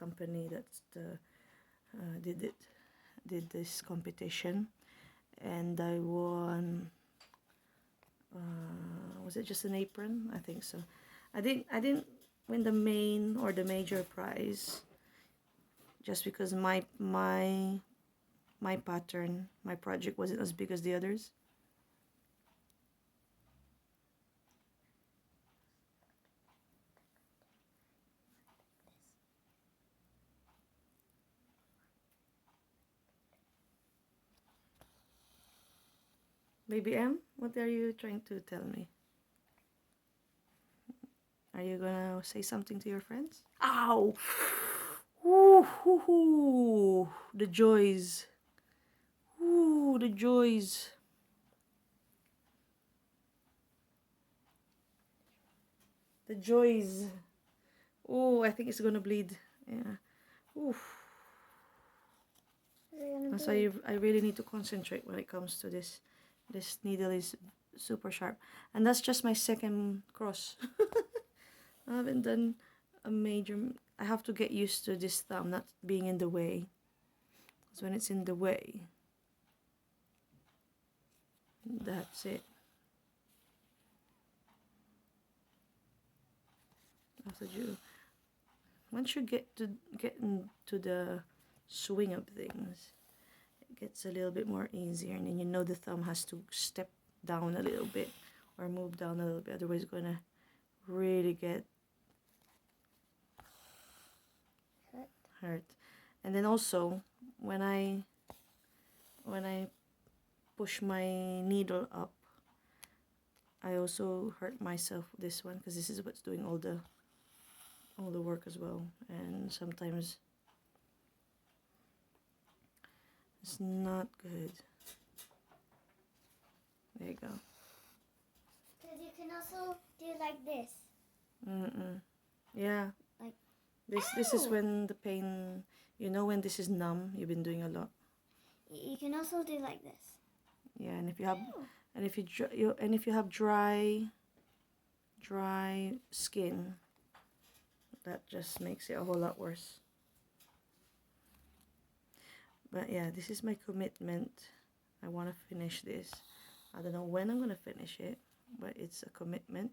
company that's did this competition, and I won. Was it just an apron? I think so. I didn't win the main or the major prize, just because my pattern, my project wasn't as big as the others. Baby M, what are you trying to tell me? Are you gonna say something to your friends? Ow! Ooh, ooh, ooh. The joys. Ooh, the joys. The joys. Oh, I think it's gonna bleed. Yeah. Oof. So I really need to concentrate when it comes to this. This needle is super sharp. And that's just my second cross. I haven't done a major... I have to get used to this thumb not being in the way. Because when it's in the way, that's it. After you... Once you get into the swing of things, it gets a little bit more easier, and then you know the thumb has to step down a little bit or move down a little bit, otherwise it's gonna really get hurt. And then also when I push my needle up, I also hurt myself with this one, because this is what's doing all the work as well, and sometimes it's not good. There you go. Because you can also do like this. Yeah. Like this is when the pain, you know, when this is numb, you've been doing a lot. You can also do like this. Yeah, and if you have if you have dry skin, that just makes it a whole lot worse. But yeah, this is my commitment. I want to finish this. I don't know when I'm gonna finish it, but it's a commitment,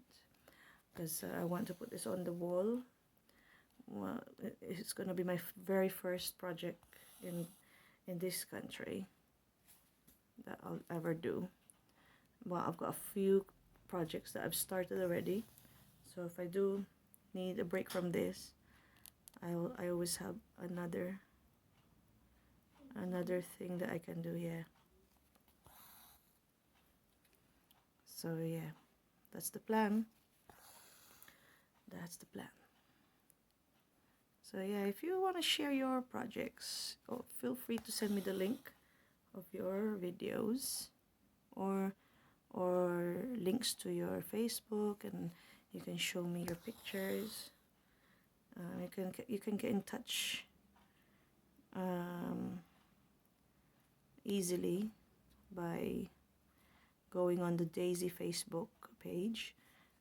because I want to put this on the wall. Well, it's gonna be my very first project in this country that I'll ever do. Well, I've got a few projects that I've started already, so if I do need a break from this, I always have another thing that I can do. Yeah. So yeah, that's the plan. That's the plan. So yeah, if you want to share your projects, feel free to send me the link of your videos, or links to your Facebook, and you can show me your pictures. You can get in touch easily by going on the Daisy Facebook page,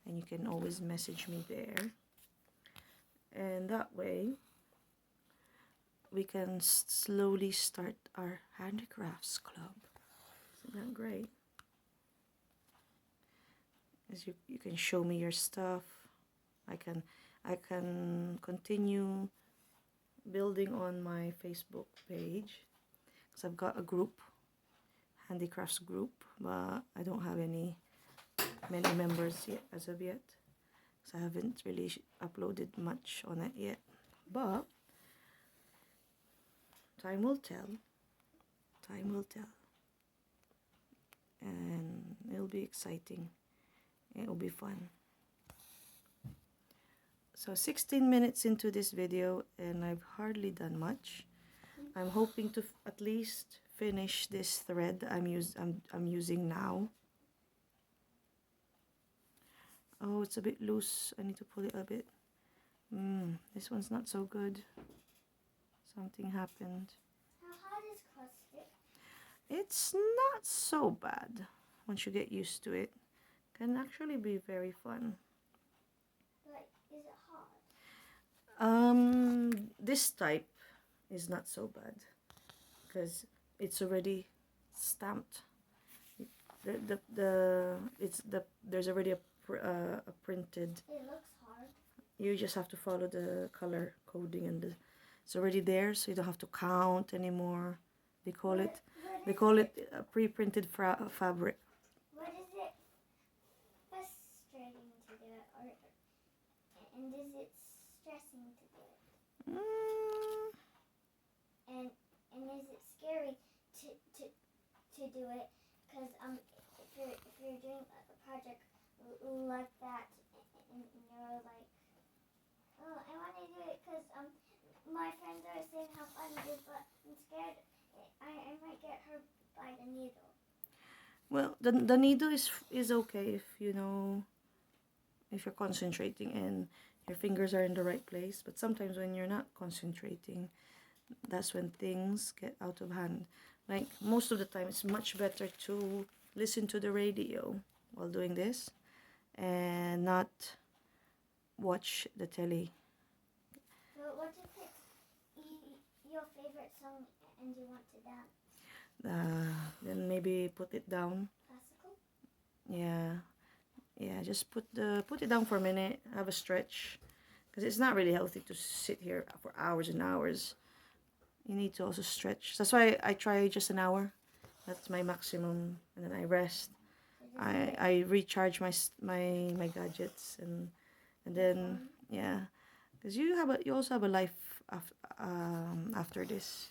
and you can always message me there, and that way we can slowly start our handicrafts club. Isn't that great? As you can show me your stuff, I can continue building on my Facebook page, because I've got a group, handicrafts group, but I don't have many members yet as of yet, because I haven't really uploaded much on it yet. But time will tell. Time will tell, and it'll be exciting. It'll be fun. So 16 minutes into this video, and I've hardly done much. I'm hoping to at least finish this thread I'm using now. Oh, it's a bit loose. I need to pull it a bit. This one's not so good. Something happened. How hard is CrossFit? It's not so bad once you get used to it. Can actually be very fun. Like, is it hard? This type is not so bad because it's already stamped. There's already a printed. It looks hard. You just have to follow the color coding and it's already there, so you don't have to count anymore. They call it a pre-printed fabric. What is it frustrating to do it, and is it stressing to do it? And is it scary to do it? Because if you're doing a project like that, and you're like, oh, I want to do it because my friends are saying how fun it is, but I'm scared I might get hurt by the needle. Well, the needle is okay if you know, if you're concentrating and your fingers are in the right place. But sometimes when you're not concentrating, that's when things get out of hand. Like most of the time, it's much better to listen to the radio while doing this and not watch the telly. But what if it's your favorite song and you want to dance? Then maybe put it down. Classical? Yeah, just put it down for a minute, have a stretch, because it's not really healthy to sit here for hours and hours. You need to also stretch. That's why I try just an hour. That's my maximum, and then I rest. I recharge my gadgets and then because you also have a life after this.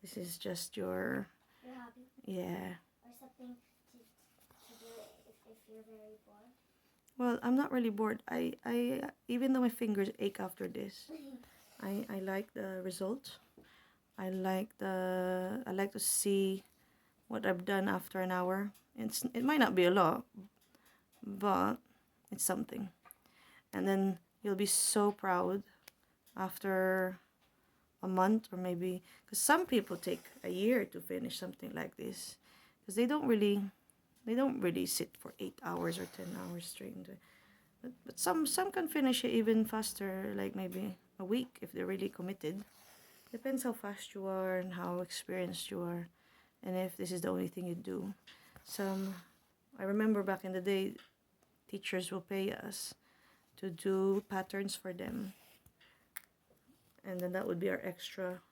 This is just your hobby. Yeah. Or something to do if you're very bored. Well, I'm not really bored. I even though my fingers ache after this, I like the result. I like to see what I've done after an hour. It might not be a lot, but it's something. And then you'll be so proud after a month, or maybe because some people take a year to finish something like this, because they don't really sit for 8 hours or 10 hours straight. But some can finish it even faster, like maybe a week if they're really committed. Depends how fast you are and how experienced you are, and if this is the only thing you do. I remember back in the day, teachers will pay us to do patterns for them, and then that would be our extra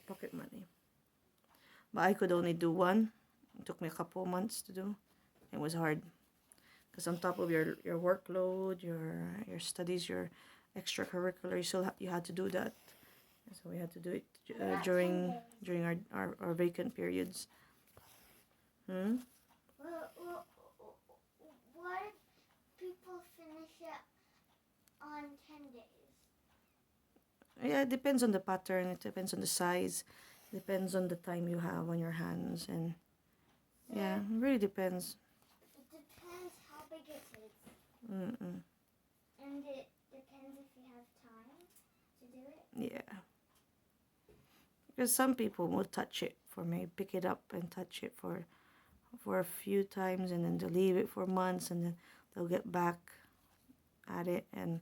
pocket money. But I could only do one. It took me a couple of months to do. It was hard because on top of your workload, your studies, your extracurricular, you had to do that. So we had to do it during our vacant periods. Well, what if people finish it on 10 days? Yeah, it depends on the pattern. It depends on the size. It depends on the time you have on your hands, and yeah, it really depends. It depends how big it is. Mm-mm. And it depends if you have time to do it. Yeah. Because some people will touch it for me, pick it up and touch it for a few times, and then they'll leave it for months, and then they'll get back at it, and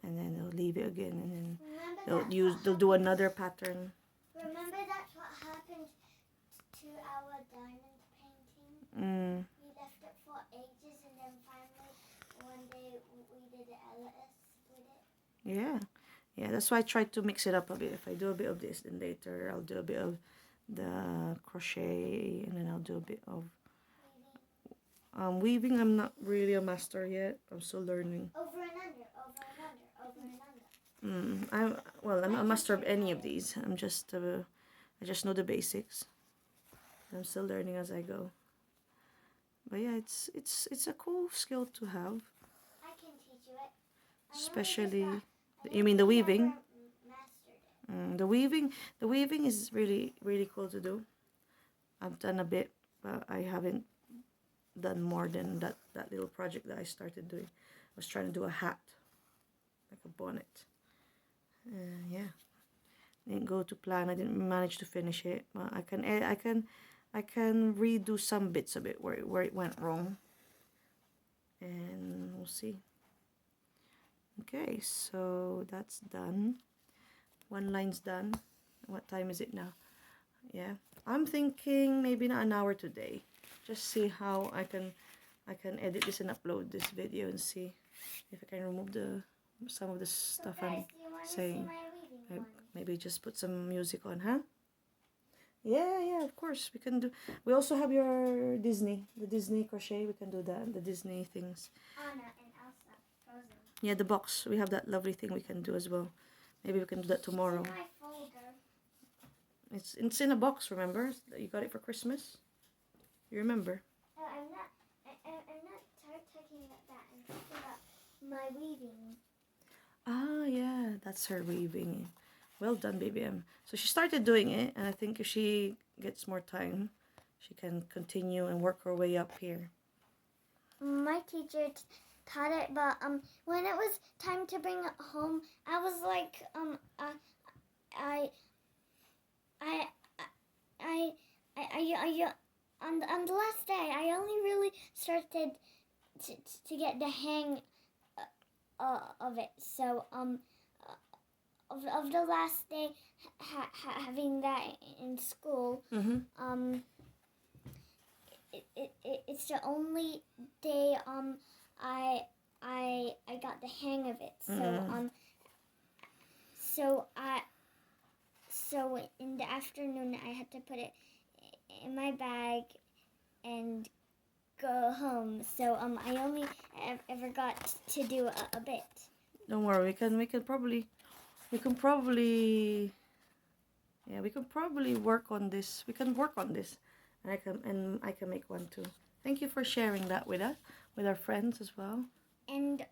then they'll leave it again, and then they'll do another pattern. Remember that's what happened to our diamond painting? Mm. We left it for ages, and then finally one day we did LS with it. Yeah, that's why I try to mix it up a bit. If I do a bit of this, then later I'll do a bit of the crochet, and then I'll do a bit of weaving. I'm not really a master yet. I'm still learning. Over and under, over and under, over and under. I'm not a master of any of these. I just know the basics. I'm still learning as I go. But yeah, it's a cool skill to have. I can teach you it. Especially, you mean the weaving? The weaving is really, really cool to do. I've done a bit, but I haven't done more than that little project that I started doing. I was trying to do a hat, like a bonnet. Yeah, didn't go to plan. I didn't manage to finish it, but I can redo some bits of it where it went wrong, and we'll see. Okay, so that's done. One line's done. What time is it now? Yeah, I'm thinking maybe not an hour today. Just see how I can edit this and upload this video and see if I can remove some of the stuff So I'm guys, do you want to see saying. my weaving one? Maybe just put some music on, huh? Yeah, of course we can do. We also have your the Disney crochet. We can do that, the Disney things. Anna and Elsa, Frozen. Yeah, the box. We have that lovely thing we can do as well. Maybe we can do that tomorrow. It's in my folder. It's in a box. Remember, you got it for Christmas. You remember? I'm not talking about that. I'm talking about my weaving. Ah, yeah, that's her weaving. Well done, baby M. So she started doing it, and I think if she gets more time, she can continue and work her way up here. My teacher taught it, but when it was time to bring it home, I was like on the last day, I only really started to get the hang of it. So of the last day having that in school, it's the only day I got the hang of it. So in the afternoon I had to put it in my bag and go home. So I only ever got to do a bit. Don't worry, we can probably work on this. We can work on this, and I can make one too. Thank you for sharing that with us, with our friends as well. And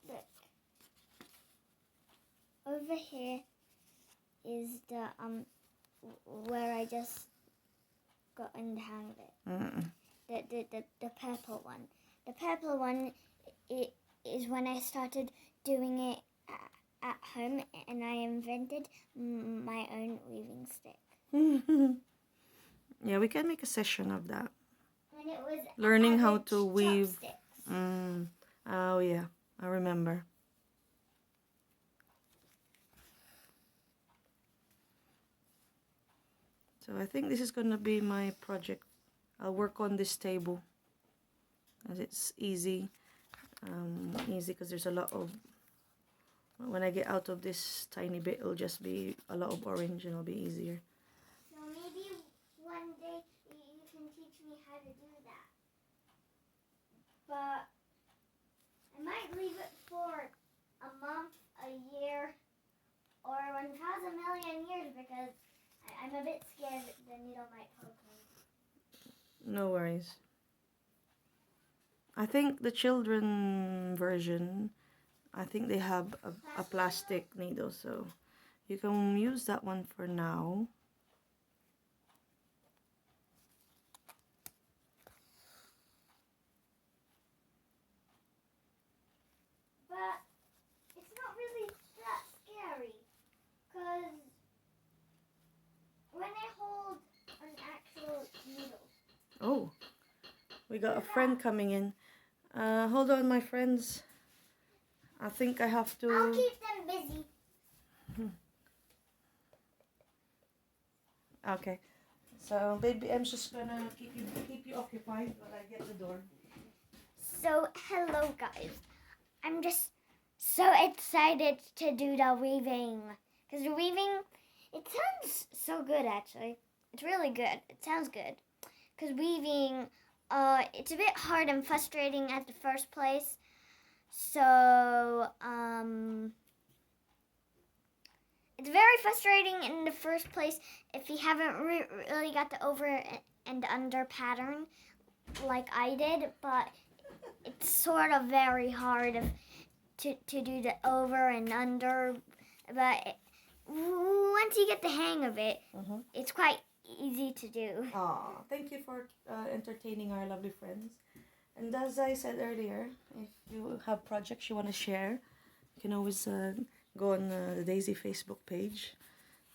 look, over here is the where I just got in the hang of it. The purple one. The purple one is when I started doing it at home, and I invented my own weaving stick. Yeah, we can make a session of that. And it was Learning how to weave. Chopsticks. Oh yeah, I remember. So I think this is gonna be my project. I'll work on this table, as it's easy because there's a lot of. When I get out of this tiny bit, it'll just be a lot of orange and it'll be easier. So maybe one day you can teach me how to do that. But I might leave it for a month, a year, or 1,000 million years because I'm a bit scared the needle might poke me. No worries. I think the children version, I think they have a plastic needle, so you can use that one for now. But it's not really that scary because when I hold an actual needle. Oh, we got a friend coming in. Hold on, my friends. I think I have to. I'll keep them busy. Okay, so baby M's just gonna keep you occupied while I get the door. So hello guys, I'm just so excited to do the weaving because the weaving, it sounds so good actually. It's really good. It sounds good because weaving, it's a bit hard and frustrating at the first place. So it's very frustrating in the first place if you haven't really got the over and under pattern like I did, but it's sort of very hard to do the over and under. But once you get the hang of it, it's quite easy to do. Aw, thank you for entertaining our lovely friends. And as I said earlier, if you have projects you want to share, you can always go on the Daisy Facebook page,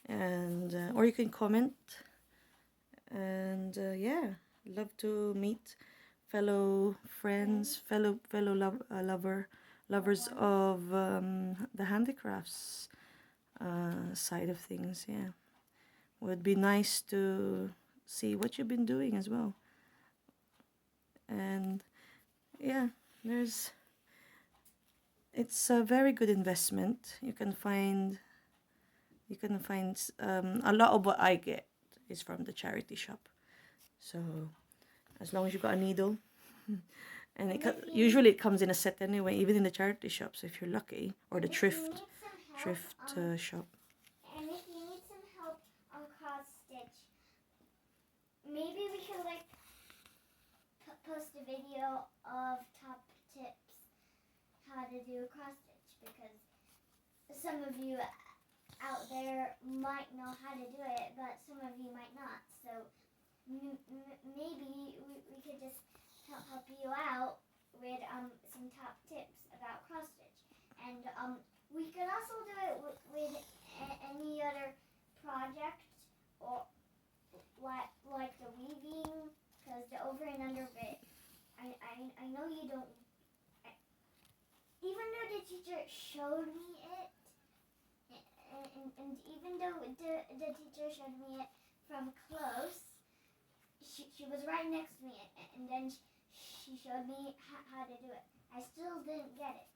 and or you can comment. And yeah, love to meet fellow friends, lovers of the handicrafts side of things. Yeah, would be nice to see what you've been doing as well. And yeah, it's a very good investment. You can find a lot of what I get is from the charity shop. So as long as you got a needle, and usually it comes in a set anyway, even in the charity shops if you're lucky, or the thrift shop. And if you need some help on cross stitch, maybe we could like post a video of top tips how to do a cross stitch, because some of you out there might know how to do it, but some of you might not. So maybe we could just help you out with some top tips about cross stitch. And we could also do it with any other project, or like the weaving, because the over and under bit, I know you don't, even though the teacher showed me it, and even though the teacher showed me it from close, she was right next to me, and then she showed me how to do it. I still didn't get it.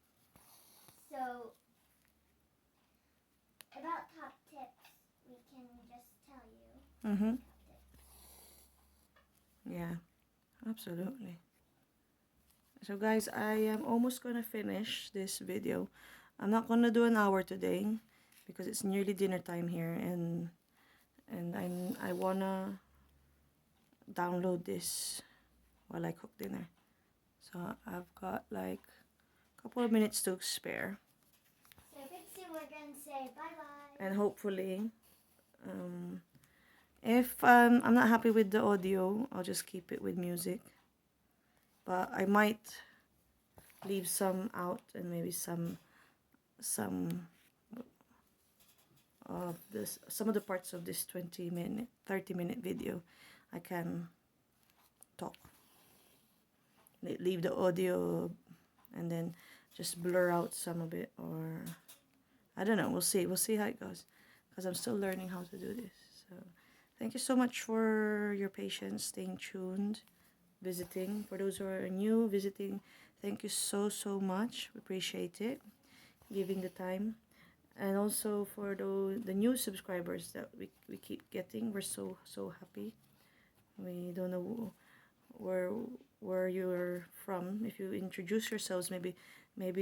So about top tips, we can just tell you. Mm-hmm. Yeah, absolutely. So guys, I am almost gonna finish this video. I'm not gonna do an hour today because it's nearly dinner time here, and I wanna download this while I cook dinner. So I've got like a couple of minutes to spare. So pretty soon we're gonna say bye-bye. And hopefully, if I'm not happy with the audio, I'll just keep it with music. But I might leave some out, and maybe some of this, some of the parts of this 30-minute video, I can talk. Leave the audio, and then just blur out some of it, or I don't know. We'll see how it goes, because I'm still learning how to do this. So thank you so much for your patience, staying tuned, visiting. For those who are new visiting, thank you so much. We appreciate it, giving the time. And also for the new subscribers that we keep getting, we're so happy. We don't know where you're from. If you introduce yourselves, maybe